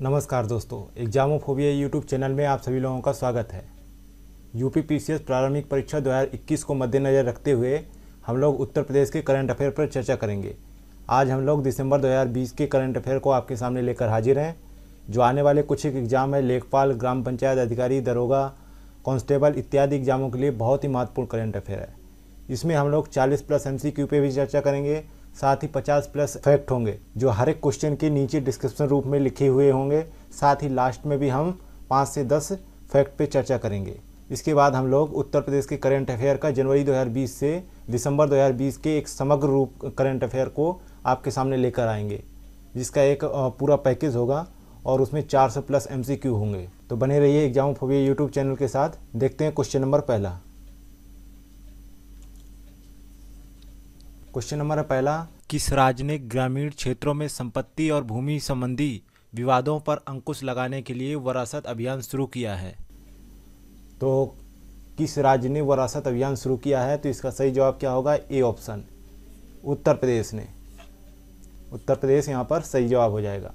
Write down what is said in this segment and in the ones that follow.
नमस्कार दोस्तों, एग्जामोफोबिया YouTube channel में आप सभी लोगों का स्वागत है। यूपी पीसीएस प्रारंभिक परीक्षा 2021 को मद्देनज़र रखते हुए हम लोग उत्तर प्रदेश के करंट अफेयर पर चर्चा करेंगे। आज हम लोग दिसंबर 2020 के करंट अफेयर को आपके सामने लेकर हाजिर हैं। जो आने वाले कुछ एक एग्ज़ाम है, लेखपाल, ग्राम पंचायत अधिकारी, दरोगा, कांस्टेबल इत्यादि एग्जामों के लिए बहुत ही महत्वपूर्ण करंट अफेयर है। इसमें हम लोग 40+ MCQ पे भी चर्चा करेंगे, साथ ही 50+ फैक्ट होंगे जो हर एक क्वेश्चन के नीचे डिस्क्रिप्शन रूप में लिखे हुए होंगे। साथ ही लास्ट में भी हम 5 से 10 फैक्ट पे चर्चा करेंगे। इसके बाद हम लोग उत्तर प्रदेश के करंट अफेयर का जनवरी 2020 से दिसंबर 2020 के एक समग्र रूप करंट अफेयर को आपके सामने लेकर आएंगे, जिसका एक पूरा पैकेज होगा और उसमें 400+ MCQ होंगे। तो बने रहिए एग्जामोफोबिया यूट्यूब चैनल के साथ। देखते हैं क्वेश्चन नंबर पहला। क्वेश्चन नंबर पहला, किस राज्य ने ग्रामीण क्षेत्रों में संपत्ति और भूमि संबंधी विवादों पर अंकुश लगाने के लिए वरासत अभियान शुरू किया है? तो किस राज्य ने वरासत अभियान शुरू किया है? तो इसका सही जवाब क्या होगा? ए ऑप्शन, उत्तर प्रदेश ने। उत्तर प्रदेश यहाँ पर सही जवाब हो जाएगा।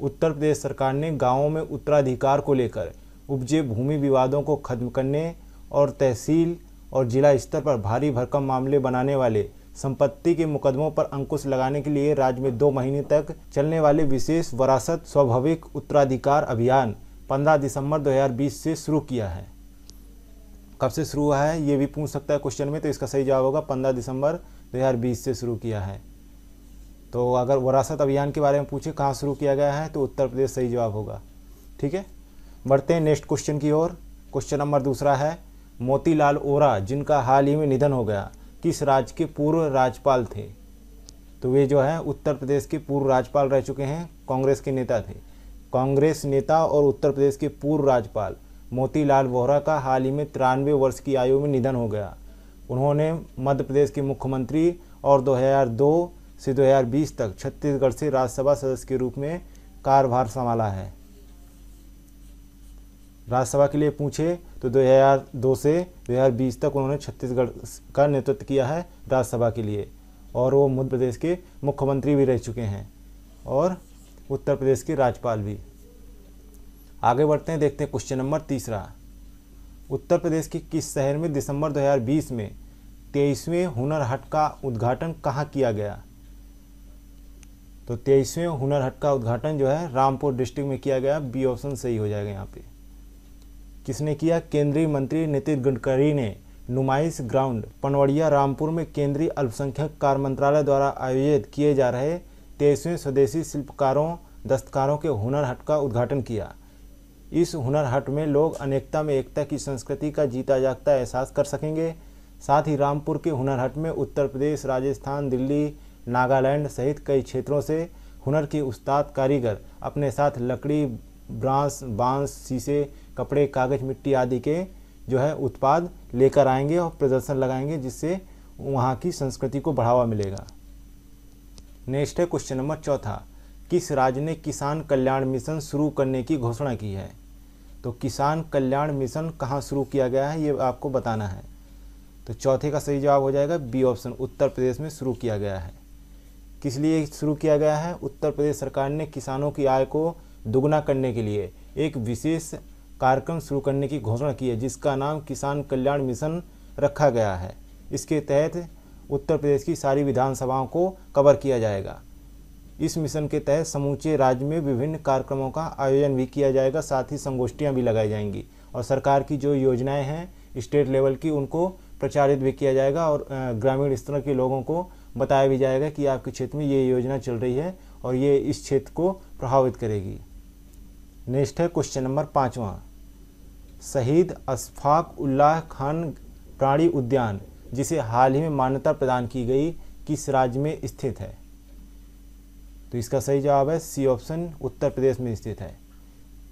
उत्तर प्रदेश सरकार ने गांवों में उत्तराधिकार को लेकर उपजे भूमि विवादों को खत्म करने और तहसील और जिला स्तर पर भारी भरकम मामले बनाने वाले संपत्ति के मुकदमों पर अंकुश लगाने के लिए राज्य में 2 महीने तक चलने वाले विशेष वरासत स्वाभाविक उत्तराधिकार अभियान 15 दिसंबर 2020 से शुरू किया है। कब से शुरू हुआ है ये भी पूछ सकता है क्वेश्चन में, तो इसका सही जवाब होगा 15 दिसंबर 2020 से शुरू किया है। तो अगर वरासत अभियान के बारे में पूछे कहाँ शुरू किया गया है तो उत्तर प्रदेश सही जवाब होगा। ठीक है, बढ़ते हैं नेक्स्ट क्वेश्चन की ओर। क्वेश्चन नंबर दूसरा है, मोतीलाल वोरा जिनका हाल ही में निधन हो गया किस राज्य के पूर्व राज्यपाल थे? तो वे जो है उत्तर प्रदेश के पूर्व राज्यपाल रह चुके हैं, कांग्रेस के नेता थे। कांग्रेस नेता और उत्तर प्रदेश के पूर्व राज्यपाल मोतीलाल वोरा का हाल ही में 93 वर्ष की आयु में निधन हो गया। उन्होंने मध्य प्रदेश के मुख्यमंत्री और 2002 से 2020 तक छत्तीसगढ़ से राज्यसभा सदस्य के रूप में कार्यभार संभाला है। राज्यसभा के लिए पूछे तो 2002 से 2020 तक उन्होंने छत्तीसगढ़ का नेतृत्व किया है राज्यसभा के लिए, और वो मध्य प्रदेश के मुख्यमंत्री भी रह चुके हैं और उत्तर प्रदेश के राज्यपाल भी। आगे बढ़ते हैं, देखते हैं क्वेश्चन नंबर तीसरा। उत्तर प्रदेश के किस शहर में दिसंबर 2020 में 23वें हुनर हाट का उद्घाटन कहाँ किया गया? तो 23वें हुनर हाट का उद्घाटन जो है रामपुर डिस्ट्रिक्ट में किया गया। बी ऑप्शन सही हो जाएगा यहाँ पे। किसने किया? केंद्रीय मंत्री नितिन गडकरी ने नुमाइश ग्राउंड पनवड़िया रामपुर में केंद्रीय अल्पसंख्यक कार्य मंत्रालय द्वारा आयोजित किए जा रहे 23वें स्वदेशी शिल्पकारों दस्तकारों के हुनर हाट का उद्घाटन किया। इस हुनर हाट में लोग अनेकता में एकता की संस्कृति का जीता जागता एहसास कर सकेंगे। साथ ही रामपुर के हुनर हाट में उत्तर प्रदेश, राजस्थान, दिल्ली, नागालैंड सहित कई क्षेत्रों से हुनर के उस्ताद कारीगर अपने साथ लकड़ी, बांस, शीशे, कपड़े, कागज, मिट्टी आदि के जो है उत्पाद लेकर आएंगे और प्रदर्शन लगाएंगे, जिससे वहाँ की संस्कृति को बढ़ावा मिलेगा। नेक्स्ट है क्वेश्चन नंबर चौथा, किस राज्य ने किसान कल्याण मिशन शुरू करने की घोषणा की है? तो किसान कल्याण मिशन कहाँ शुरू किया गया है ये आपको बताना है। तो चौथे का सही जवाब हो जाएगा बी ऑप्शन, उत्तर प्रदेश में शुरू किया गया है। किस लिए शुरू किया गया है? उत्तर प्रदेश सरकार ने किसानों की आय को दुगना करने के लिए एक विशेष कार्यक्रम शुरू करने की घोषणा की है, जिसका नाम किसान कल्याण मिशन रखा गया है। इसके तहत उत्तर प्रदेश की सारी विधानसभाओं को कवर किया जाएगा। इस मिशन के तहत समूचे राज्य में विभिन्न कार्यक्रमों का आयोजन भी किया जाएगा, साथ ही संगोष्ठियाँ भी लगाई जाएंगी और सरकार की जो योजनाएं हैं स्टेट लेवल की उनको प्रचारित भी किया जाएगा और ग्रामीण स्तर के लोगों को बताया भी जाएगा कि आपके क्षेत्र में ये योजना चल रही है और ये इस क्षेत्र को प्रभावित करेगी। नेक्स्ट है क्वेश्चन नंबर पाँचवा, शहीद अशफाक उल्लाह खान प्राणी उद्यान जिसे हाल ही में मान्यता प्रदान की गई किस राज्य में स्थित है? तो इसका सही जवाब है सी ऑप्शन, उत्तर प्रदेश में स्थित है।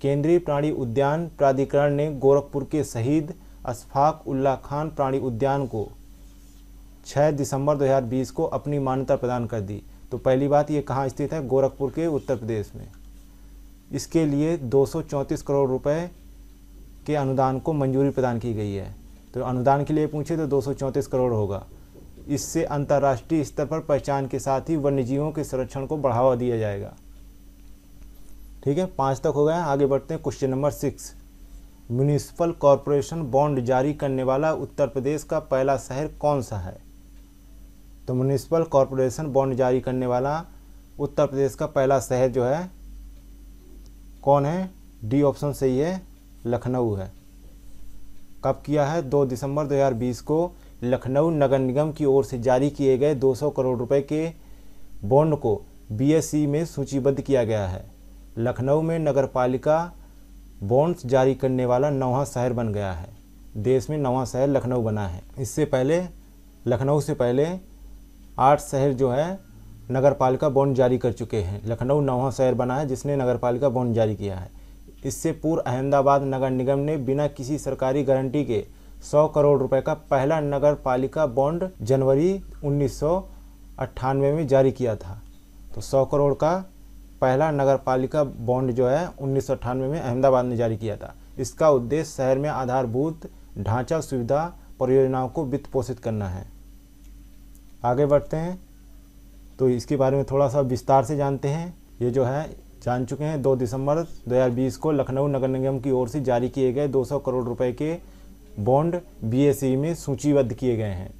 केंद्रीय प्राणी उद्यान प्राधिकरण ने गोरखपुर के शहीद अशफाक उल्लाह खान प्राणी उद्यान को 6 दिसंबर 2020 को अपनी मान्यता प्रदान कर दी। तो पहली बात, ये कहाँ स्थित है? गोरखपुर के उत्तर प्रदेश में। इसके लिए 234 करोड़ रुपए के अनुदान को मंजूरी प्रदान की गई है। तो अनुदान के लिए पूछे तो 234 करोड़ होगा। इससे अंतर्राष्ट्रीय स्तर पर पहचान के साथ ही वन्यजीवों के संरक्षण को बढ़ावा दिया जाएगा। ठीक है, 5 तक हो गया। आगे बढ़ते हैं question number 6। Municipal corporation bond जारी करने वाला उत्तर प्रदेश का पहला शहर कौन सा है? तो म्यूनिसिपल कॉरपोरेशन बॉन्ड जारी करने वाला उत्तर प्रदेश का पहला शहर जो है कौन है? डी ऑप्शन सही है, लखनऊ है। कब किया है? 2 दिसंबर 2020 को लखनऊ नगर निगम की ओर से जारी किए गए 200 करोड़ रुपए के बॉन्ड को बीएसई में सूचीबद्ध किया गया है। लखनऊ में नगरपालिका बॉन्ड्स जारी करने वाला 9वां शहर बन गया है। देश में 9वां शहर लखनऊ बना है। इससे पहले लखनऊ से पहले 8 शहर जो है नगरपालिका बॉन्ड जारी कर चुके हैं। लखनऊ 9वां शहर बना है जिसने नगरपालिका बॉन्ड जारी किया है। इससे पूर्व अहमदाबाद नगर निगम ने बिना किसी सरकारी गारंटी के 100 करोड़ रुपए का पहला नगर पालिका बॉन्ड जनवरी 1998 में जारी किया था। तो 100 करोड़ का पहला नगर पालिका बॉन्ड जो है 1998 में अहमदाबाद ने जारी किया था। इसका उद्देश्य शहर में आधारभूत ढांचा सुविधा परियोजनाओं को वित्त पोषित करना है। आगे बढ़ते हैं तो इसके बारे में थोड़ा सा विस्तार से जानते हैं। ये जो है जान चुके हैं, 2 दिसंबर 2020 को लखनऊ नगर निगम की ओर से जारी किए गए 200 करोड़ रुपए के बॉन्ड बीएसई में सूचीबद्ध किए गए हैं।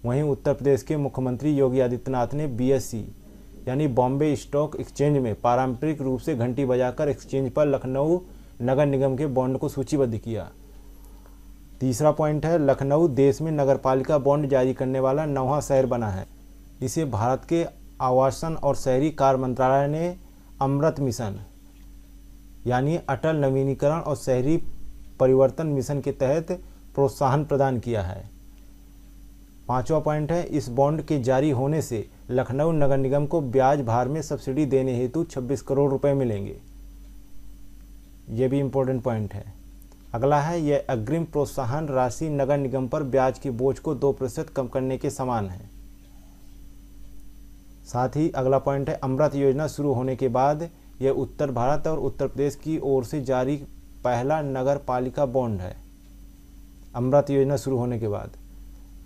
वहीं उत्तर प्रदेश के मुख्यमंत्री योगी आदित्यनाथ ने बीएसई यानी बॉम्बे स्टॉक एक्सचेंज में पारंपरिक रूप से घंटी बजाकर एक्सचेंज पर लखनऊ नगर निगम के बॉन्ड को सूचीबद्ध किया। तीसरा पॉइंट है, लखनऊ देश में नगरपालिका बॉन्ड जारी करने वाला 9वां शहर बना है। इसे भारत के आवासन और शहरी कार्य मंत्रालय ने अमृत मिशन यानी अटल नवीनीकरण और शहरी परिवर्तन मिशन के तहत प्रोत्साहन प्रदान किया है। 5वां पॉइंट है, इस बॉन्ड के जारी होने से लखनऊ नगर निगम को ब्याज भार में सब्सिडी देने हेतु 26 करोड़ रुपए मिलेंगे। यह भी इम्पोर्टेंट पॉइंट है। अगला है, यह अग्रिम प्रोत्साहन राशि नगर निगम पर ब्याज के बोझ को 2% कम करने के समान है। साथ ही अगला पॉइंट है, अमृत योजना शुरू होने के बाद यह उत्तर भारत और उत्तर प्रदेश की ओर से जारी पहला नगर पालिका बॉन्ड है। अमृत योजना शुरू होने के बाद।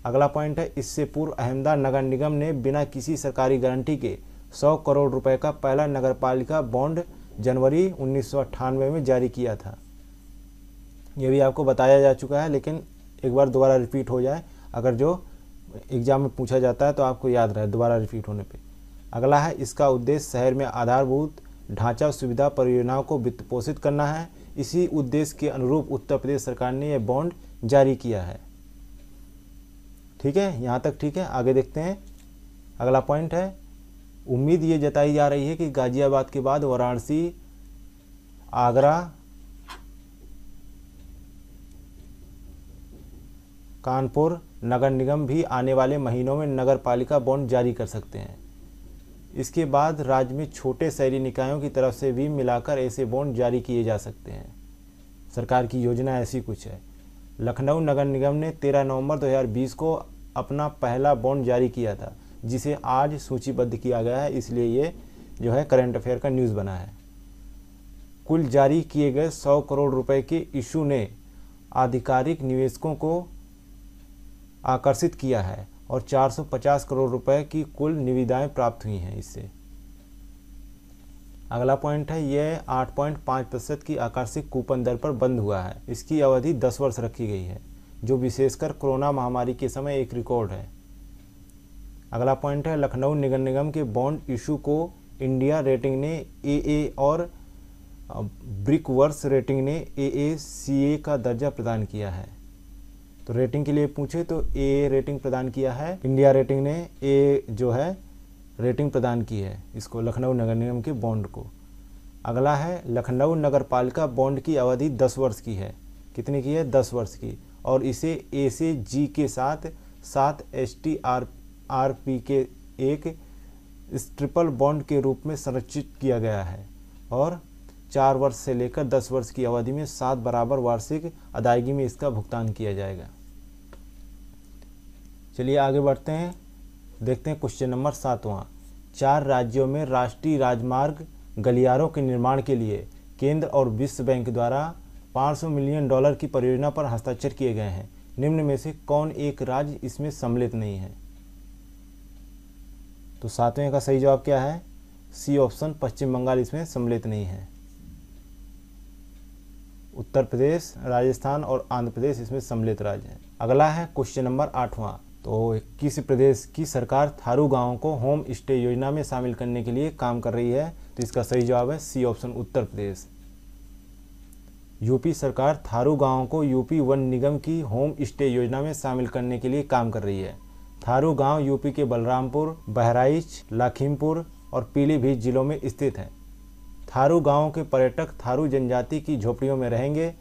अगला पॉइंट है, इससे पूर्व अहमदाबाद नगर निगम ने बिना किसी सरकारी गारंटी के 100 करोड़ रुपए का पहला नगर पालिका बॉन्ड जनवरी 1998 में जारी किया था। यह भी आपको बताया जा चुका है, लेकिन एक बार दोबारा रिपीट हो जाए, अगर जो एग्जाम में पूछा जाता है तो आपको याद रहे दोबारा रिपीट होने पे। अगला है, इसका उद्देश्य शहर में आधारभूत ढांचा सुविधा परियोजनाओं को वित्त पोषित करना है। इसी उद्देश्य के अनुरूप उत्तर प्रदेश सरकार ने यह बॉन्ड जारी किया है। ठीक है, यहाँ तक ठीक है। आगे देखते हैं। अगला पॉइंट है, उम्मीद ये जताई जा रही है कि गाजियाबाद के बाद वाराणसी, आगरा, कानपुर नगर निगम भी आने वाले महीनों में नगर पालिका बॉन्ड जारी कर सकते हैं। इसके बाद राज्य में छोटे शहरी निकायों की तरफ से भी मिलाकर ऐसे बॉन्ड जारी किए जा सकते हैं। सरकार की योजना ऐसी कुछ है। लखनऊ नगर निगम ने 13 नवंबर 2020 को अपना पहला बॉन्ड जारी किया था, जिसे आज सूचीबद्ध किया गया है, इसलिए ये जो है करंट अफेयर का न्यूज़ बना है। कुल जारी किए गए 100 करोड़ रुपए के इशू ने आधिकारिक निवेशकों को आकर्षित किया है और 450 करोड़ रुपए की कुल निविदाएं प्राप्त हुई हैं इससे। अगला पॉइंट है, यह 8.5% की आकर्षक कूपन दर पर बंद हुआ है। इसकी अवधि 10 वर्ष रखी गई है, जो विशेषकर कोरोना महामारी के समय एक रिकॉर्ड है। अगला पॉइंट है, लखनऊ नगर निगम के बॉन्ड इशू को इंडिया रेटिंग ने AA और ब्रिकवर्स रेटिंग ने AACA का दर्जा प्रदान किया है। तो रेटिंग के लिए पूछे तो AA रेटिंग प्रदान किया है, इंडिया रेटिंग ने A जो है रेटिंग प्रदान की है इसको, लखनऊ नगर निगम के बॉन्ड को। अगला है, लखनऊ नगर पालिका बॉन्ड की अवधि 10 वर्ष की है। कितनी की है? 10 वर्ष की। और इसे A से G के साथ 7 STRP के एक ट्रिपल बॉन्ड के रूप में संरचित किया गया है और 4 वर्ष से लेकर 10 वर्ष की अवधि में 7 बराबर वार्षिक अदायगी में इसका भुगतान किया जाएगा। चलिए आगे बढ़ते हैं, देखते हैं क्वेश्चन नंबर 7वां। 4 राज्यों में राष्ट्रीय राजमार्ग गलियारों के निर्माण के लिए केंद्र और विश्व बैंक द्वारा $500 मिलियन की परियोजना पर हस्ताक्षर किए गए हैं। निम्न में से कौन एक राज्य इसमें सम्मिलित नहीं है? तो 7वें का सही जवाब क्या है? C ऑप्शन, पश्चिम बंगाल इसमें सम्मिलित नहीं है। उत्तर प्रदेश, राजस्थान और आंध्र प्रदेश इसमें सम्मिलित राज्य है। अगला है क्वेश्चन नंबर 8वां। तो किस प्रदेश की सरकार थारू गाँव को होम स्टे योजना में शामिल करने के लिए काम कर रही है? तो इसका सही जवाब है C option, Uttar Pradesh. UP सरकार थारू गाँव को यूपी वन निगम की होम स्टे योजना में शामिल करने के लिए काम कर रही है। थारू गांव यूपी के बलरामपुर, बहराइच, लखीमपुर और पीलीभीत जिलों में स्थित है। थारू गांव के पर्यटक थारू जनजाति की झोपड़ियों में रहेंगे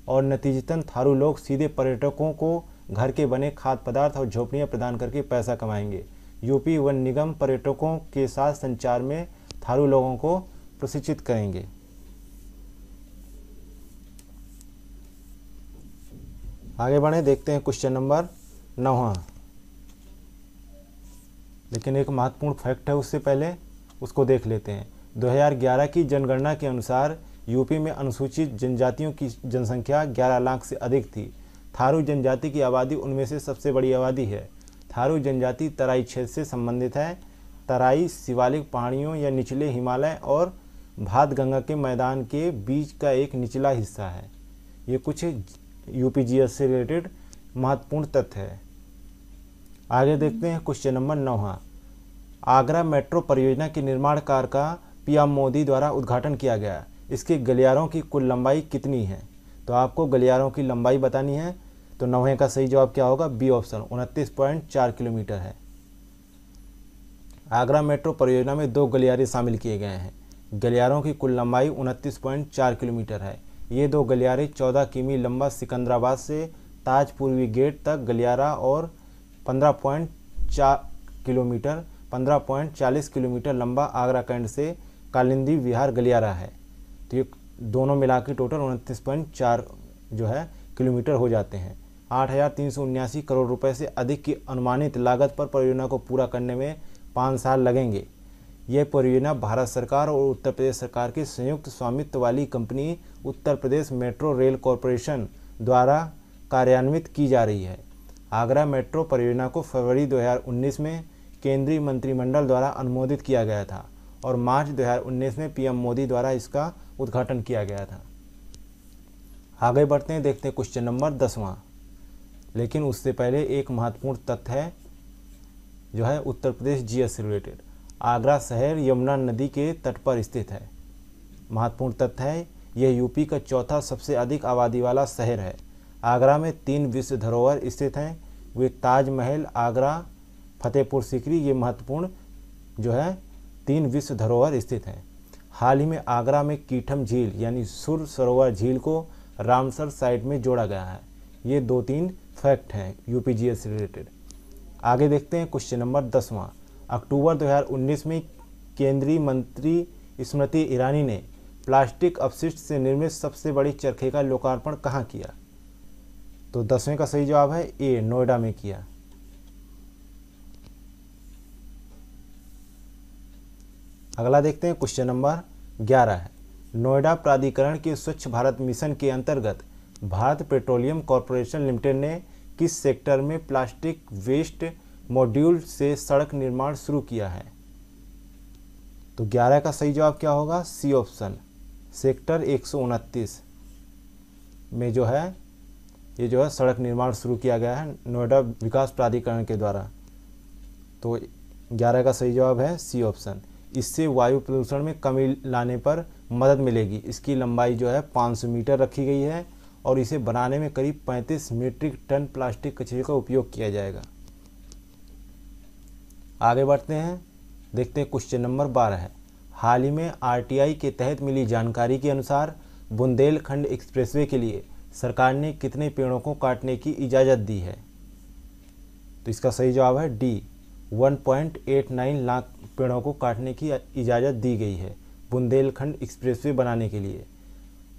और नतीजतन थारू लोग सीधे पर्यटकों को घर के बने खाद्य पदार्थ और झोपड़ियां प्रदान करके पैसा कमाएंगे। यूपी वन निगम पर्यटकों के साथ संचार में थारू लोगों को प्रशिक्षित करेंगे। आगे बढ़े, देखते हैं क्वेश्चन नंबर 9। लेकिन एक महत्वपूर्ण फैक्ट है, उससे पहले उसको देख लेते हैं। 2011 की जनगणना के अनुसार यूपी में अनुसूचित जनजातियों की जनसंख्या 11 लाख से अधिक थी। थारू जनजाति की आबादी उनमें से सबसे बड़ी आबादी है। थारू जनजाति तराई क्षेत्र से संबंधित है। तराई शिवालिक पहाड़ियों या निचले हिमालय और भात गंगा के मैदान के बीच का एक निचला हिस्सा है। ये कुछ यूपीजीएस से रिलेटेड महत्वपूर्ण तथ्य है। आगे देखते हैं क्वेश्चन नंबर 9। आगरा मेट्रो परियोजना के निर्माण कार्य का पीएम मोदी द्वारा उद्घाटन किया गया। इसके गलियारों की कुल लंबाई कितनी है? तो आपको गलियारों की लंबाई बतानी है। तो 9 का सही जवाब क्या होगा? बी ऑप्शन, 29.4 किलोमीटर है। आगरा मेट्रो परियोजना में 2 गलियारे शामिल किए गए हैं। गलियारों की कुल लंबाई 29.4 किलोमीटर है। ये 2 गलियारे 14 किमी लंबा सिकंदराबाद से ताज पूर्वी गेट तक गलियारा और 15.40 किलोमीटर लंबा आगरा कैंट से कालिंदी विहार गलियारा है। तो ये दोनों मिला के टोटल 29.4 जो है किलोमीटर हो जाते हैं। 8,379 करोड़ रुपए से अधिक की अनुमानित लागत पर परियोजना को पूरा करने में 5 साल लगेंगे। यह परियोजना भारत सरकार और उत्तर प्रदेश सरकार की संयुक्त स्वामित्व वाली company Uttar Pradesh metro rail corporation द्वारा कार्यान्वित की जा रही है। आगरा मेट्रो परियोजना को फरवरी 2019 में केंद्रीय मंत्रिमंडल द्वारा अनुमोदित किया गया था और मार्च 2019 में पीएम मोदी द्वारा इसका उद्घाटन किया गया था। आगे बढ़ते हैं, देखते हैं क्वेश्चन नंबर 10वां। लेकिन उससे पहले एक महत्वपूर्ण तथ्य है जो है उत्तर प्रदेश जीएस से रिलेटेड। आगरा शहर यमुना नदी के तट पर स्थित है। महत्वपूर्ण तथ्य है, यह यूपी का चौथा सबसे अधिक आबादी वाला शहर है। आगरा में 3 विश्व धरोहर स्थित हैं। वे ताजमहल, आगरा, फतेहपुर सीकरी, ये महत्वपूर्ण जो है 3 विश्व धरोहर स्थित हैं। हाल ही में आगरा में कीठम झील यानी सुर सरोवर झील को रामसर साइट में जोड़ा गया है। ये 2-3 फैक्ट हैं यूपीजीएस से रिलेटेड। आगे देखते हैं क्वेश्चन नंबर 10वां। अक्टूबर 2019 में केंद्रीय मंत्री स्मृति ईरानी ने प्लास्टिक अपशिष्ट से निर्मित सबसे बड़ी चरखे का लोकार्पण कहाँ किया? तो 10वें का सही जवाब है ए, नोएडा में किया। अगला देखते हैं क्वेश्चन नंबर 11 है। नोएडा प्राधिकरण के स्वच्छ भारत मिशन के अंतर्गत भारत पेट्रोलियम कॉरपोरेशन लिमिटेड ने किस सेक्टर में प्लास्टिक वेस्ट मॉड्यूल से सड़क निर्माण शुरू किया है? तो 11 का सही जवाब क्या होगा? सी ऑप्शन, सेक्टर 129 में जो है ये जो है सड़क निर्माण शुरू किया गया है नोएडा विकास प्राधिकरण के द्वारा। तो 11 का सही जवाब है सी ऑप्शन। इससे वायु प्रदूषण में कमी लाने पर मदद मिलेगी। इसकी लंबाई जो है 500 मीटर रखी गई है और इसे बनाने में करीब 35 मीट्रिक टन प्लास्टिक कचरे का उपयोग किया जाएगा। आगे बढ़ते हैं, देखते हैं क्वेश्चन नंबर 12 है। हाल ही में आरटीआई के तहत मिली जानकारी के अनुसार बुंदेलखंड एक्सप्रेसवे के लिए सरकार ने कितने पेड़ों को काटने की इजाज़त दी है? तो इसका सही जवाब है डी, 1.89 लाख पेड़ों को काटने की इजाज़त दी गई है बुंदेलखंड एक्सप्रेसवे बनाने के लिए।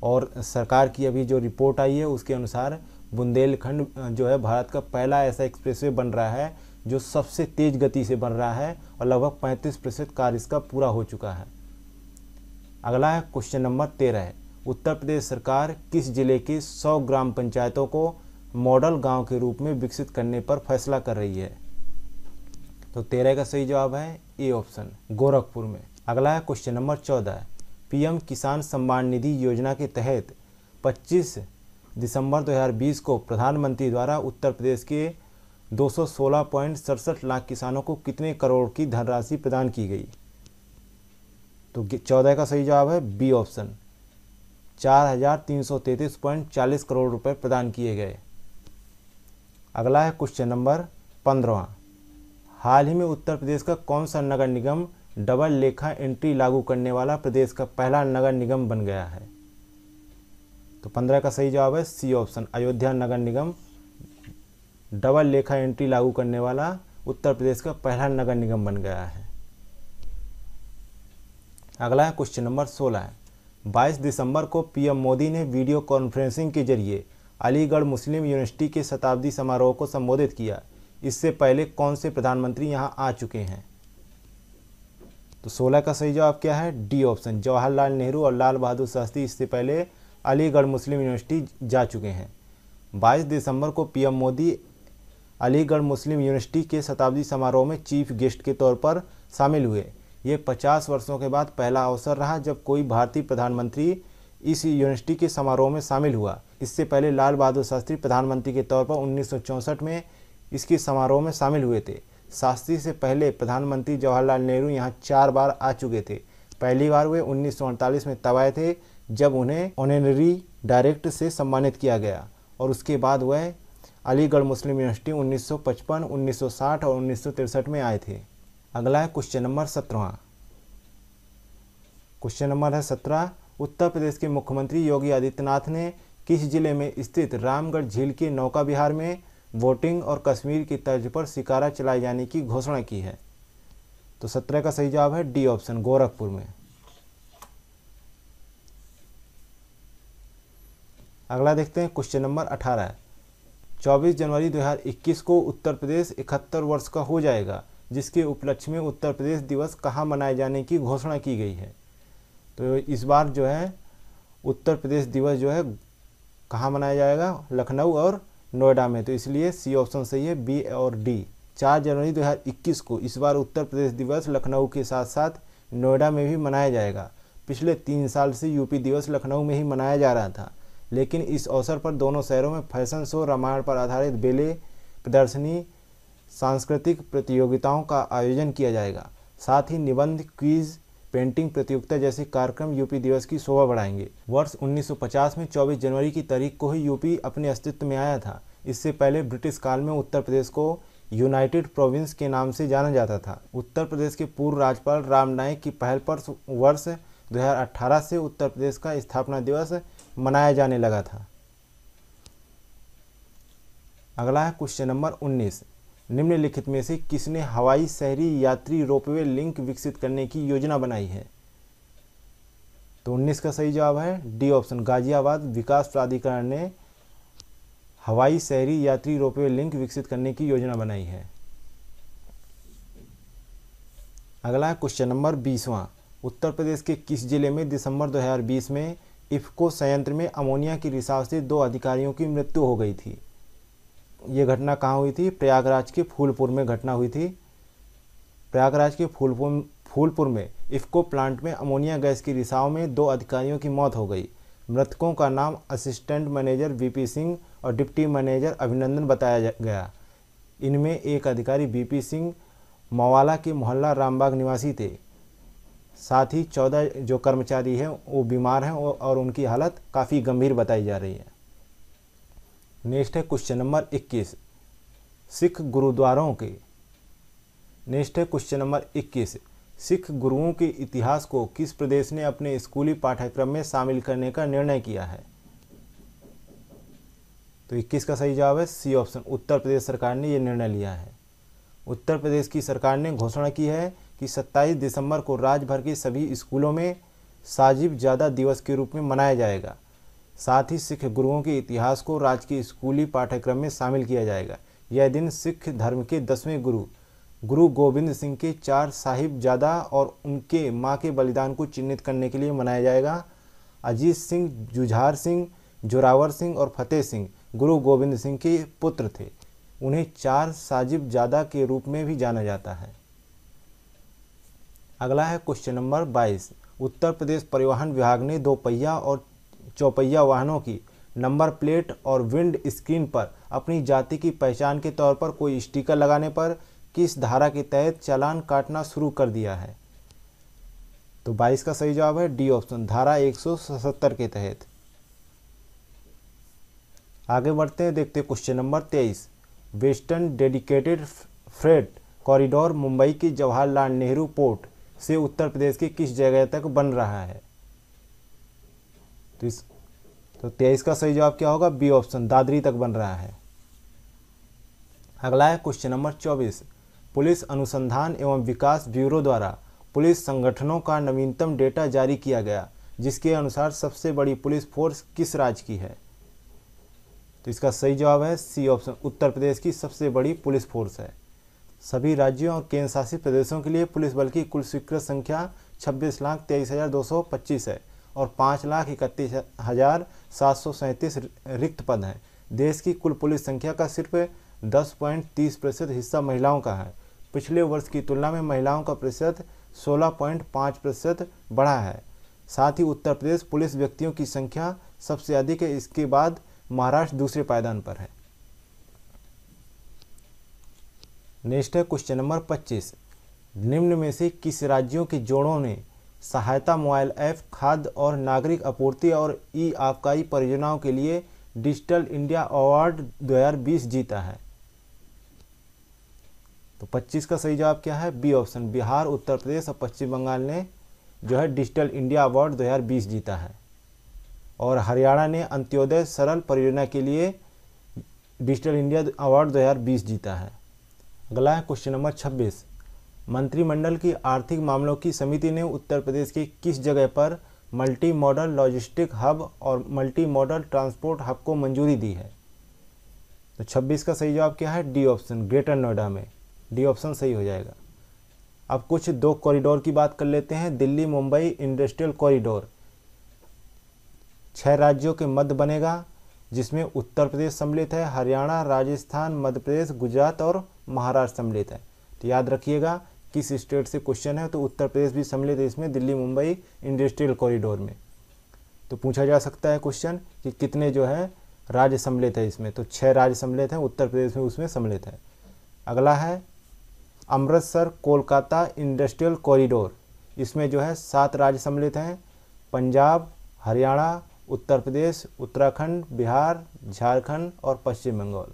और सरकार की अभी जो रिपोर्ट आई है उसके अनुसार बुंदेलखंड जो है भारत का पहला ऐसा एक्सप्रेसवे बन रहा है जो सबसे तेज़ गति से बन रहा है और लगभग 35% कार्य इसका पूरा हो चुका है। अगला है क्वेश्चन नंबर 13 है। उत्तर प्रदेश सरकार किस जिले के 100 ग्राम पंचायतों को मॉडल गांव के रूप में विकसित करने पर फैसला कर रही है? तो 13 का सही जवाब है ए ऑप्शन, गोरखपुर में। अगला है क्वेश्चन नंबर 14 है। पीएम किसान सम्मान निधि योजना के तहत 25 दिसंबर 2020 को प्रधानमंत्री द्वारा उत्तर प्रदेश के 216.67 लाख किसानों को कितने करोड़ की धनराशि प्रदान की गई? तो 14 का सही जवाब है बी ऑप्शन, 4,333.40 करोड़ रुपए प्रदान किए गए। अगला है क्वेश्चन नंबर 15। हाल ही में उत्तर प्रदेश का कौन सा नगर निगम डबल लेखा एंट्री लागू करने वाला प्रदेश का पहला नगर निगम बन गया है? तो 15 का सही जवाब है सी ऑप्शन, अयोध्या नगर निगम डबल लेखा एंट्री लागू करने वाला उत्तर प्रदेश का पहला नगर निगम बन गया है। अगला है क्वेश्चन नंबर 16। 22 दिसंबर को पीएम मोदी ने वीडियो कॉन्फ्रेंसिंग के जरिए अलीगढ़ मुस्लिम यूनिवर्सिटी के शताब्दी समारोह को संबोधित किया। इससे पहले कौन से प्रधानमंत्री यहां आ चुके हैं? तो 16 का सही जवाब क्या है? डी ऑप्शन, जवाहरलाल नेहरू और लाल बहादुर शास्त्री इससे पहले अलीगढ़ मुस्लिम यूनिवर्सिटी जा चुके हैं। 22 दिसंबर को पीएम मोदी अलीगढ़ मुस्लिम यूनिवर्सिटी के शताब्दी समारोह में चीफ गेस्ट के तौर पर शामिल हुए। ये 50 वर्षों के बाद पहला अवसर रहा जब कोई भारतीय प्रधानमंत्री इस यूनिवर्सिटी के समारोह में शामिल हुआ। इससे पहले लाल बहादुर शास्त्री प्रधानमंत्री के तौर पर 1964 में इसके समारोह में शामिल हुए थे। शास्त्री से पहले प्रधानमंत्री जवाहरलाल नेहरू यहाँ 4 बार आ चुके थे। पहली बार वे 1948 में तब आए थे जब उन्हें ऑनरेरी डायरेक्ट से सम्मानित किया गया, और उसके बाद वह अलीगढ़ मुस्लिम यूनिवर्सिटी 1955, 1960 और 1963 में आए थे। अगला है क्वेश्चन नंबर 17। क्वेश्चन नंबर है 17। उत्तर प्रदेश के मुख्यमंत्री योगी आदित्यनाथ ने किस जिले में स्थित रामगढ़ झील के नौका विहार में बोटिंग और कश्मीर की तर्ज पर शिकारा चलाए जाने की घोषणा की है? तो 17 का सही जवाब है डी ऑप्शन, गोरखपुर में। अगला देखते हैं क्वेश्चन नंबर 18। 24 जनवरी 2021 को उत्तर प्रदेश 71 वर्ष का हो जाएगा, जिसके उपलक्ष्य में उत्तर प्रदेश दिवस कहाँ मनाए जाने की घोषणा की गई है? तो इस बार जो है उत्तर प्रदेश दिवस जो है कहाँ मनाया जाएगा? लखनऊ और नोएडा में। तो इसलिए सी ऑप्शन सही है, बी और डी। 4 जनवरी 2021 को इस बार उत्तर प्रदेश दिवस लखनऊ के साथ साथ नोएडा में भी मनाया जाएगा। पिछले 3 साल से यूपी दिवस लखनऊ में ही मनाया जा रहा था, लेकिन इस अवसर पर दोनों शहरों में फैशन शो, रामायण पर आधारित बेले प्रदर्शनी, सांस्कृतिक प्रतियोगिताओं का आयोजन किया जाएगा। साथ ही निबंध, क्विज, पेंटिंग प्रतियोगिता जैसे कार्यक्रम यूपी दिवस की शोभा बढ़ाएंगे। वर्ष 1950 में 24 जनवरी की तारीख को ही यूपी अपने अस्तित्व में आया था। इससे पहले ब्रिटिश काल में उत्तर प्रदेश को यूनाइटेड प्रोविंस के नाम से जाना जाता था। उत्तर प्रदेश के पूर्व राज्यपाल राम नाईक की पहल पर वर्ष 2018 से उत्तर प्रदेश का स्थापना दिवस मनाया जाने लगा था। अगला है क्वेश्चन नंबर 19। निम्नलिखित में से किसने हवाई शहरी यात्री रोपवे लिंक विकसित करने की योजना बनाई है? तो 19 का सही जवाब है डी ऑप्शन, गाजियाबाद विकास प्राधिकरण ने हवाई शहरी यात्री रोपवे लिंक विकसित करने की योजना बनाई है। अगला है क्वेश्चन नंबर 20वां। उत्तर प्रदेश के किस जिले में दिसंबर 2020 में इफ्को संयंत्र में अमोनिया की रिसाव से 2 अधिकारियों की मृत्यु हो गई थी? ये घटना कहाँ हुई थी? प्रयागराज के फूलपुर में घटना हुई थी। प्रयागराज के फूलपुर में इफ्को प्लांट में अमोनिया गैस की रिसाव में 2 अधिकारियों की मौत हो गई। मृतकों का नाम असिस्टेंट मैनेजर वीपी सिंह और डिप्टी मैनेजर अभिनंदन बताया गया। इनमें एक अधिकारी वीपी सिंह मवाला के मोहल्ला रामबाग निवासी थे। साथ ही 14 जो कर्मचारी हैं वो बीमार हैं और उनकी हालत काफ़ी गंभीर बताई जा रही है। नेक्स्ट है क्वेश्चन नंबर 21। सिख गुरुद्वारों के नेक्स्ट है क्वेश्चन नंबर 21। सिख गुरुओं के इतिहास को किस प्रदेश ने अपने स्कूली पाठ्यक्रम में शामिल करने का निर्णय किया है? तो 21 का सही जवाब है सी ऑप्शन, उत्तर प्रदेश सरकार ने यह निर्णय लिया है। उत्तर प्रदेश की सरकार ने घोषणा की है कि 27 दिसंबर को राज्य भर के सभी स्कूलों में साजिब जादा दिवस के रूप में मनाया जाएगा। साथ ही सिख गुरुओं के इतिहास को राज्य के स्कूली पाठ्यक्रम में शामिल किया जाएगा। यह दिन सिख धर्म के 10वें गुरु गोबिंद सिंह के 4 साहिबजादा और उनके मां के बलिदान को चिन्हित करने के लिए मनाया जाएगा। अजीत सिंह, जुझार सिंह, जोरावर सिंह और फतेह सिंह गुरु गोबिंद सिंह के पुत्र थे। उन्हें 4 साहिबजादा के रूप में भी जाना जाता है। अगला है क्वेश्चन नंबर 22। उत्तर प्रदेश परिवहन विभाग ने 2 पहिया और चौपहिया वाहनों की नंबर प्लेट और विंड स्क्रीन पर अपनी जाति की पहचान के तौर पर कोई स्टिकर लगाने पर किस धारा के तहत चालान काटना शुरू कर दिया है? तो 22 का सही जवाब है डी ऑप्शन, धारा 177 के तहत। आगे बढ़ते हैं, देखते हैं question number 23। Western dedicated freight corridor Mumbai की जवाहरलाल नेहरू पोर्ट से उत्तर प्रदेश की किस जगह तक बन रहा है? तो 23 का सही जवाब क्या होगा? बी ऑप्शन, दादरी तक बन रहा है। अगला है क्वेश्चन नंबर 24। पुलिस अनुसंधान एवं विकास ब्यूरो द्वारा पुलिस संगठनों का नवीनतम डेटा जारी किया गया, जिसके अनुसार सबसे बड़ी पुलिस फोर्स किस राज्य की है? तो इसका सही जवाब है सी ऑप्शन, उत्तर प्रदेश की सबसे बड़ी पुलिस फोर्स है। सभी राज्यों और केंद्र शासित प्रदेशों के लिए पुलिस बल की कुल स्वीकृत संख्या 26,23,225 है और 5,31,737 रिक्त पद हैं। देश की कुल पुलिस संख्या का सिर्फ 10.30% हिस्सा महिलाओं का है। पिछले वर्ष की तुलना में महिलाओं का प्रतिशत 16.5% बढ़ा है। साथ ही उत्तर प्रदेश पुलिस व्यक्तियों की संख्या सबसे अधिक है, इसके बाद महाराष्ट्र दूसरे पायदान पर है। नेक्स्ट है क्वेश्चन नंबर 25। निम्न में से किस राज्यों के जोड़ों ने सहायता मोबाइल ऐप खाद्य और नागरिक आपूर्ति और ई आबकारी परियोजनाओं के लिए डिजिटल इंडिया अवार्ड 2020 जीता है? तो 25 का सही जवाब क्या है? बी ऑप्शन, बिहार, उत्तर प्रदेश और पश्चिम बंगाल ने जो है डिजिटल इंडिया अवार्ड 2020 जीता है और हरियाणा ने अंत्योदय सरल परियोजना के लिए डिजिटल इंडिया अवार्ड 2020 जीता है। अगला है क्वेश्चन नंबर 26। मंत्रिमंडल की आर्थिक मामलों की समिति ने उत्तर प्रदेश की किस जगह पर मल्टी मॉडल लॉजिस्टिक हब और मल्टी मॉडल ट्रांसपोर्ट हब को मंजूरी दी है? तो 26 का सही जवाब क्या है? डी ऑप्शन, ग्रेटर नोएडा में। डी ऑप्शन सही हो जाएगा। अब कुछ दो कॉरिडोर की बात कर लेते हैं। दिल्ली मुंबई इंडस्ट्रियल कॉरिडोर 6 राज्यों के मध्य बनेगा, जिसमें उत्तर प्रदेश सम्मिलित है, हरियाणा, राजस्थान, मध्य प्रदेश, गुजरात और महाराष्ट्र सम्मिलित है। तो याद रखिएगा किस स्टेट से क्वेश्चन है, तो उत्तर प्रदेश भी सम्मिलित है इसमें, दिल्ली मुंबई इंडस्ट्रियल कॉरिडोर में। तो पूछा जा सकता है क्वेश्चन कि कितने जो है राज्य सम्मिलित है इसमें, तो 6 राज्य सम्मिलित हैं, उत्तर प्रदेश में उसमें सम्मिलित है। अगला है अमृतसर कोलकाता इंडस्ट्रियल कॉरिडोर, इसमें जो है 7 राज्य सम्मिलित हैं, पंजाब, हरियाणा, उत्तर प्रदेश, उत्तराखंड, बिहार, झारखंड और पश्चिम बंगाल।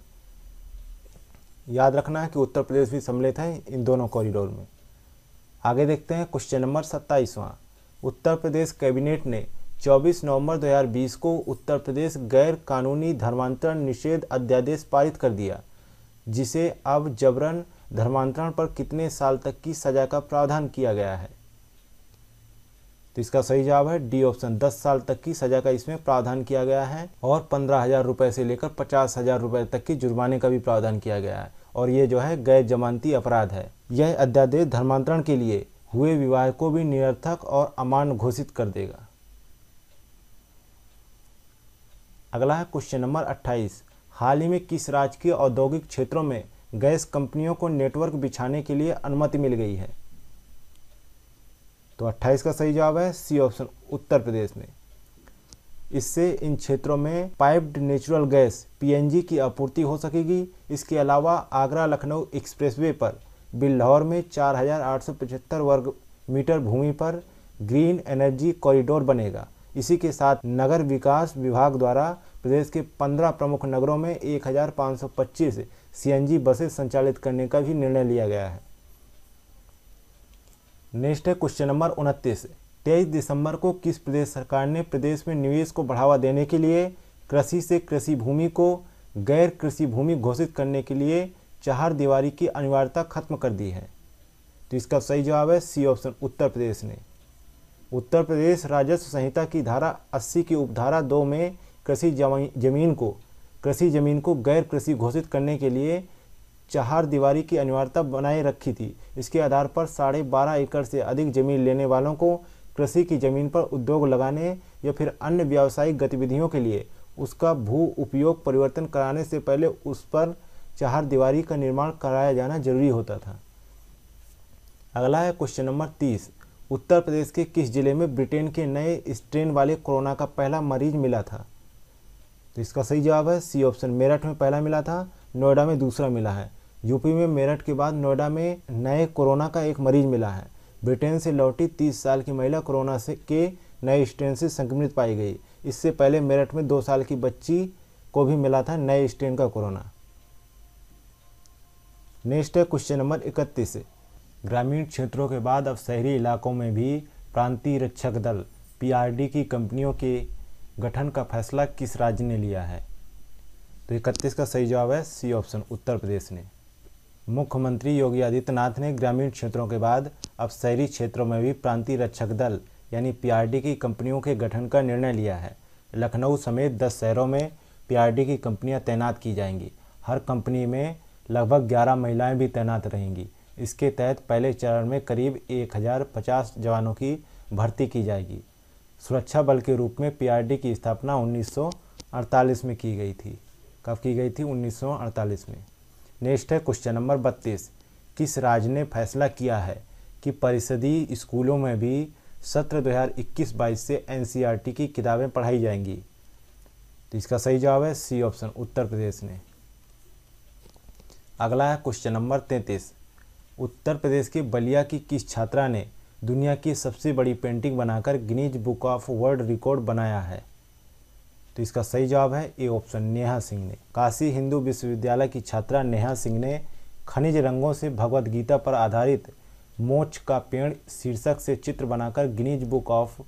याद रखना है कि उत्तर प्रदेश भी सम्मिलित है इन दोनों कॉरिडोर में। आगे देखते हैं question number 27वां। Uttar Pradesh cabinet ने 24 नवंबर 2020 को उत्तर प्रदेश गैर कानूनी धर्मांतरण निषेध अध्यादेश पारित कर दिया, जिसे अब जबरन धर्मांतरण पर कितने साल तक की सजा का प्रावधान किया गया है? तो इसका सही जवाब है डी ऑप्शन, 10 साल तक की सजा का इसमें प्रावधान किया गया है और 15,000 रुपये से लेकर 50,000 रुपये तक की जुर्माने का भी प्रावधान किया गया है और ये जो है गैर जमानती अपराध है। यह अध्यादेश धर्मांतरण के लिए हुए विवाह को भी निरर्थक और अमान्य घोषित कर देगा। अगला है क्वेश्चन नंबर 28। हाल ही में किस राज्य के औद्योगिक क्षेत्रों में गैस कंपनियों को नेटवर्क बिछाने के लिए अनुमति मिल गई है? तो 28 का सही जवाब है सी ऑप्शन, उत्तर प्रदेश में। इससे इन क्षेत्रों में पाइप्ड नेचुरल गैस पीएनजी की आपूर्ति हो सकेगी। इसके अलावा आगरा लखनऊ एक्सप्रेसवे पर बिल्हौर में 4,875 वर्ग मीटर भूमि पर ग्रीन एनर्जी कॉरिडोर बनेगा। इसी के साथ नगर विकास विभाग द्वारा प्रदेश के 15 प्रमुख नगरों में 1,525 सीएनजी बसें संचालित करने का भी निर्णय लिया गया है। नेक्स्ट है क्वेश्चन नंबर 29। 23 दिसंबर को किस प्रदेश सरकार ने प्रदेश में निवेश को बढ़ावा देने के लिए कृषि से कृषि भूमि को गैर कृषि भूमि घोषित करने के लिए चार दीवारी की अनिवार्यता खत्म कर दी है? तो इसका सही जवाब है सी ऑप्शन, उत्तर प्रदेश ने। उत्तर प्रदेश राजस्व संहिता की धारा 80 की उपधारा 2 में कृषि जमीन को गैर कृषि घोषित करने के लिए चार दीवारी की अनिवार्यता बनाए रखी थी। इसके आधार पर 12.5 एकड़ से अधिक जमीन लेने वालों को कृषि की जमीन पर उद्योग लगाने या फिर अन्य व्यावसायिक गतिविधियों के लिए उसका भू उपयोग परिवर्तन कराने से पहले उस पर चार दीवारी का निर्माण कराया जाना जरूरी होता था। अगला है क्वेश्चन नंबर 30। उत्तर प्रदेश के किस जिले में ब्रिटेन के नए स्ट्रेन वाले कोरोना का पहला मरीज मिला था? तो इसका सही जवाब है सी ऑप्शन, मेरठ में पहला मिला था, नोएडा में दूसरा मिला है। यूपी में मेरठ के बाद नोएडा में नए कोरोना का एक मरीज मिला है। ब्रिटेन से लौटी 30 साल की महिला कोरोना के नए स्ट्रेन से संक्रमित पाई गई। इससे पहले मेरठ में 2 साल की बच्ची को भी मिला था नए स्ट्रेन का कोरोना। नेक्स्ट है क्वेश्चन नंबर 31। ग्रामीण क्षेत्रों के बाद अब शहरी इलाकों में भी प्रांतीय रक्षक दल पीआरडी की कंपनियों के गठन का फैसला किस राज्य ने लिया है? तो 31 का सही जवाब है सी ऑप्शन, उत्तर प्रदेश ने। मुख्यमंत्री योगी आदित्यनाथ ने ग्रामीण क्षेत्रों के बाद अब शहरी क्षेत्रों में भी प्रांतीय रक्षक दल यानी पीआरडी की कंपनियों के गठन का निर्णय लिया है। लखनऊ समेत 10 शहरों में पीआरडी की कंपनियां तैनात की जाएंगी। हर कंपनी में लगभग 11 महिलाएं भी तैनात रहेंगी। इसके तहत पहले चरण में करीब 1050 जवानों की भर्ती की जाएगी। सुरक्षा बल के रूप में पीआरडी की स्थापना 1948 में की गई थी। कब की गई थी? 1948 में। नेक्स्ट है क्वेश्चन नंबर 32। किस राज्य ने फैसला किया है कि परिषदीय स्कूलों में भी सत्र 2021-22 से एनसीईआरटी की किताबें पढ़ाई जाएंगी? तो इसका सही जवाब है सी ऑप्शन, उत्तर प्रदेश ने। अगला है क्वेश्चन नंबर 33। उत्तर प्रदेश के बलिया की किस छात्रा ने दुनिया की सबसे बड़ी पेंटिंग बनाकर Guinness book of world record बनाया है? तो इसका सही जवाब है ए ऑप्शन, नेहा सिंह ने। काशी हिंदू विश्वविद्यालय की छात्रा नेहा सिंह ने खनिज रंगों से भगवद गीता पर आधारित मोक्ष का पेड़ शीर्षक से चित्र बनाकर Guinness book of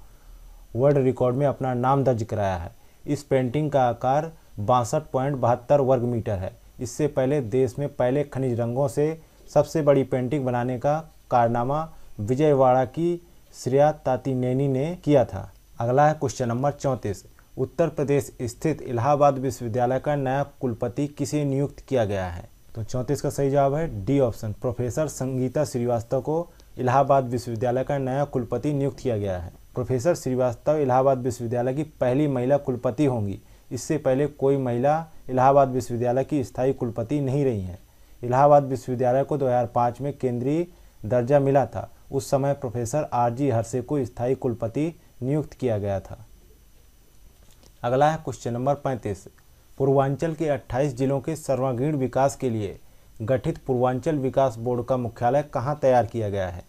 world record में अपना नाम दर्ज कराया है। इस पेंटिंग का आकार 62.72 वर्ग मीटर है। इससे पहले देश में पहले खनिज रंगों से सबसे बड़ी पेंटिंग बनाने का कारनामा विजयवाड़ा की श्रेया तातीनेनी ने किया था। अगला है क्वेश्चन नंबर 34। उत्तर प्रदेश स्थित इलाहाबाद विश्वविद्यालय का नया कुलपति किसे नियुक्त किया गया है? तो 34 का सही जवाब है D option, professor Sangeeta Srivastava को इलाहाबाद विश्वविद्यालय का नया कुलपति नियुक्त किया गया है। प्रोफेसर श्रीवास्तव इलाहाबाद विश्वविद्यालय की पहली महिला कुलपति होंगी। इससे पहले कोई महिला इलाहाबाद विश्वविद्यालय की स्थायी कुलपति नहीं रही हैं। इलाहाबाद विश्वविद्यालय को 2005 में केंद्रीय दर्जा मिला था। उस समय प्रोफेसर आरजी हरसे को स्थायी कुलपति नियुक्त किया गया था। अगला है क्वेश्चन नंबर 35। पूर्वांचल के 28 जिलों के सर्वांगीण विकास के लिए गठित पूर्वांचल विकास बोर्ड का मुख्यालय कहाँ तैयार किया गया है?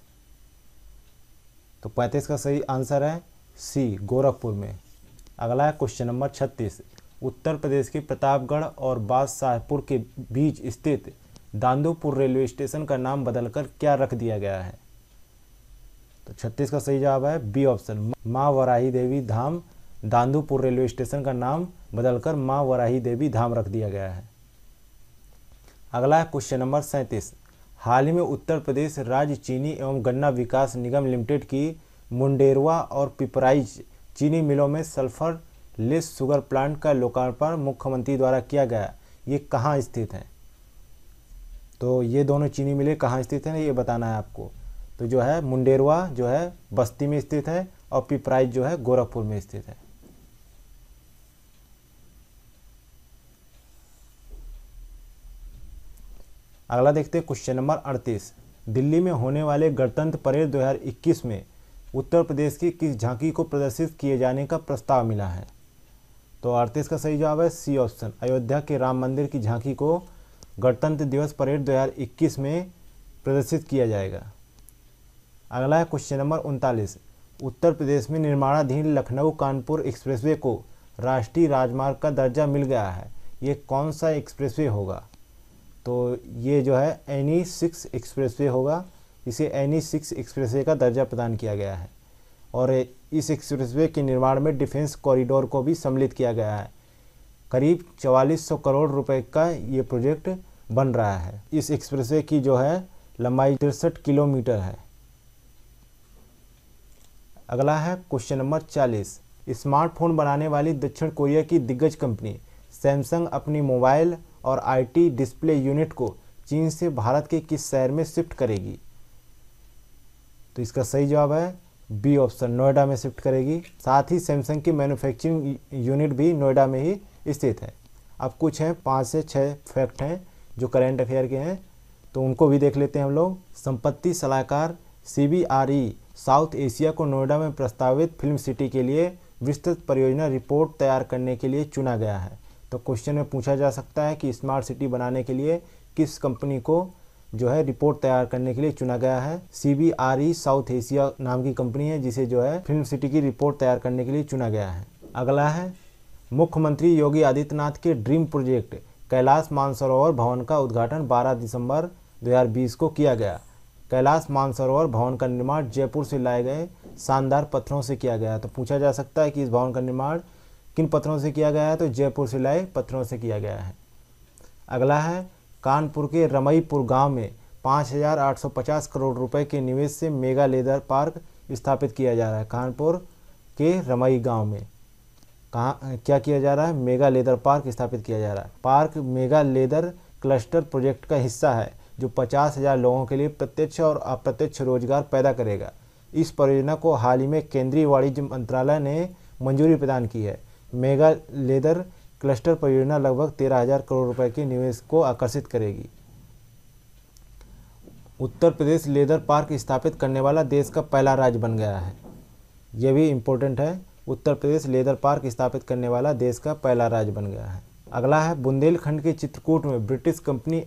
तो 35 का सही आंसर है सी, गोरखपुर में। अगला है क्वेश्चन नंबर 36। उत्तर प्रदेश के प्रतापगढ़ और बादशाहपुर के बीच स्थित दांदूपुर रेलवे स्टेशन का नाम बदलकर क्या रख दिया गया है? तो 36 का सही जवाब है बी ऑप्शन, माँ वराही देवी धाम। दांदूपुर रेलवे स्टेशन का नाम बदलकर माँ वराही देवी धाम रख दिया गया है। अगला है क्वेश्चन नंबर 37। हाल ही में उत्तर प्रदेश राज्य चीनी एवं गन्ना विकास निगम लिमिटेड की मुंडेरवा और पिपराइच चीनी मिलों में सल्फर लेस शुगर प्लांट का लोकार्पण मुख्यमंत्री द्वारा किया गया। ये कहाँ स्थित है? तो ये दोनों चीनी मिलें कहाँ स्थित हैं ये बताना है आपको। तो जो है मुंडेरवा जो है बस्ती में स्थित है और पिपराइच जो है गोरखपुर में स्थित है। अगला देखते हैं क्वेश्चन नंबर 38। दिल्ली में होने वाले गणतंत्र परेड 2021 में उत्तर प्रदेश की किस झांकी को प्रदर्शित किए जाने का प्रस्ताव मिला है? तो 38 का सही जवाब है सी ऑप्शन, अयोध्या के राम मंदिर की झांकी को गणतंत्र दिवस परेड 2021 में प्रदर्शित किया जाएगा। अगला है क्वेश्चन नंबर 39। उत्तर प्रदेश में निर्माणाधीन लखनऊ कानपुर एक्सप्रेसवे को राष्ट्रीय राजमार्ग का दर्जा मिल गया है। ये कौन सा एक्सप्रेसवे होगा? तो ये जो है NE6 एक्सप्रेसवे होगा। इसे NE6 एक्सप्रेसवे का दर्जा प्रदान किया गया है और इस एक्सप्रेसवे के निर्माण में डिफेंस कॉरिडोर को भी सम्मिलित किया गया है। करीब 4400 करोड़ रुपए का ये प्रोजेक्ट बन रहा है। इस एक्सप्रेसवे की जो है लंबाई 63 किलोमीटर है। अगला है क्वेश्चन नंबर 40। स्मार्टफोन बनाने वाली दक्षिण कोरिया की दिग्गज कंपनी सैमसंग अपनी मोबाइल और IT डिस्प्ले यूनिट को चीन से भारत के किस शहर में शिफ्ट करेगी? तो इसका सही जवाब है बी ऑप्शन, नोएडा में शिफ्ट करेगी। साथ ही सैमसंग की मैन्युफैक्चरिंग यूनिट भी नोएडा में ही स्थित है। अब कुछ हैं 5 से 6 फैक्ट हैं जो करेंट अफेयर के हैं, तो उनको भी देख लेते हैं हम लोग। संपत्ति सलाहकार CBRE साउथ एशिया को नोएडा में प्रस्तावित फिल्म सिटी के लिए विस्तृत परियोजना रिपोर्ट तैयार करने के लिए चुना गया है। तो क्वेश्चन में पूछा जा सकता है कि स्मार्ट सिटी बनाने के लिए किस कंपनी को जो है रिपोर्ट तैयार करने के लिए चुना गया है। CBRE साउथ एशिया नाम की कंपनी है जिसे जो है फिल्म सिटी की रिपोर्ट तैयार करने के लिए चुना गया है। अगला है मुख्यमंत्री योगी आदित्यनाथ के ड्रीम प्रोजेक्ट कैलाश मानसरोवर भवन का उद्घाटन 12 दिसंबर 2020 को किया गया। कैलाश मानसरोवर भवन का निर्माण जयपुर से लाए गए शानदार पत्थरों से किया गया। तो पूछा जा सकता है कि इस भवन का निर्माण किन पत्थरों से किया गया है, तो जयपुर से लाए पत्थरों से किया गया है। अगला है कानपुर के रमईपुर गांव में 5,850 करोड़ रुपए के निवेश से मेगा लेदर पार्क स्थापित किया जा रहा है। कानपुर के रमई गांव में कहाँ क्या किया जा रहा है, मेगा लेदर पार्क स्थापित किया जा रहा है। Park mega leather cluster project का हिस्सा है जो 50,000 लोगों के लिए प्रत्यक्ष और अप्रत्यक्ष रोजगार पैदा करेगा। इस परियोजना को हाल ही में केंद्रीय वाणिज्य मंत्रालय ने मंजूरी प्रदान की है। मेगा लेदर क्लस्टर परियोजना लगभग 13,000 करोड़ रुपए के निवेश को आकर्षित करेगी। उत्तर प्रदेश लेदर पार्क स्थापित करने वाला देश का पहला राज्य बन गया है। यह भी इम्पोर्टेंट है, उत्तर प्रदेश लेदर पार्क स्थापित करने वाला देश का पहला राज्य बन गया है। अगला है बुंदेलखंड के चित्रकूट में ब्रिटिश कंपनी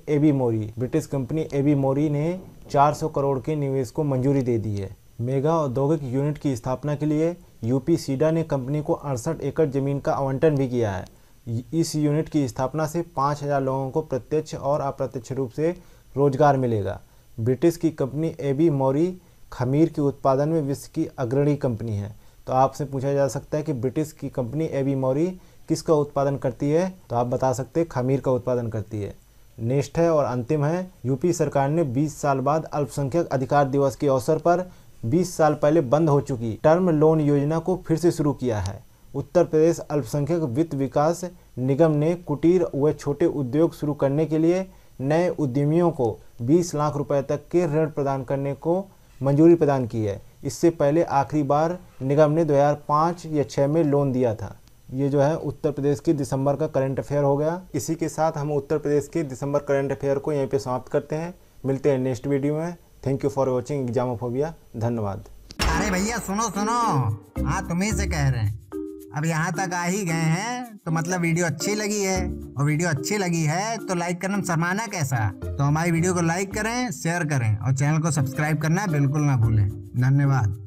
एबी मोरी ने 400 करोड़ के निवेश को मंजूरी दे दी है। मेगा औद्योगिक यूनिट की स्थापना के लिए यूपी सीडा ने कंपनी को 68 एकड़ जमीन का आवंटन भी किया है। इस यूनिट की स्थापना से 5,000 लोगों को प्रत्यक्ष और अप्रत्यक्ष रूप से रोजगार मिलेगा। ब्रिटिश की कंपनी एबी मोरी खमीर के उत्पादन में विश्व की अग्रणी कंपनी है। तो आपसे पूछा जा सकता है कि ब्रिटिश की कंपनी एबी मोरी किसका उत्पादन करती है, तो आप बता सकते हैं खमीर का उत्पादन करती है। नेक्स्ट है और अंतिम है, यूपी सरकार ने 20 साल बाद अल्पसंख्यक अधिकार दिवस के अवसर पर 20 साल पहले बंद हो चुकी टर्म लोन योजना को फिर से शुरू किया है। उत्तर प्रदेश अल्पसंख्यक वित्त विकास निगम ने कुटीर व छोटे उद्योग शुरू करने के लिए नए उद्यमियों को 20 लाख रुपए तक के ऋण प्रदान करने को मंजूरी प्रदान की है। इससे पहले आखिरी बार निगम ने 2005 या 6 में लोन दिया था। ये जो है उत्तर प्रदेश के दिसंबर का करंट अफेयर हो गया। इसी के साथ हम उत्तर प्रदेश के दिसंबर करंट अफेयर को यहीं पे समाप्त करते हैं। मिलते हैं नेक्स्ट वीडियो में। Thank you for watching Examophobia. धन्यवाद। अरे भैया सुनो, हाँ तुम्ही से कह रहे हैं। अब यहाँ तक आ ही गए हैं तो मतलब वीडियो अच्छी लगी है, और वीडियो अच्छी लगी है तो लाइक करना शर्माना कैसा। तो हमारी वीडियो को लाइक करें, शेयर करें और चैनल को सब्सक्राइब करना बिल्कुल ना भूलें। धन्यवाद।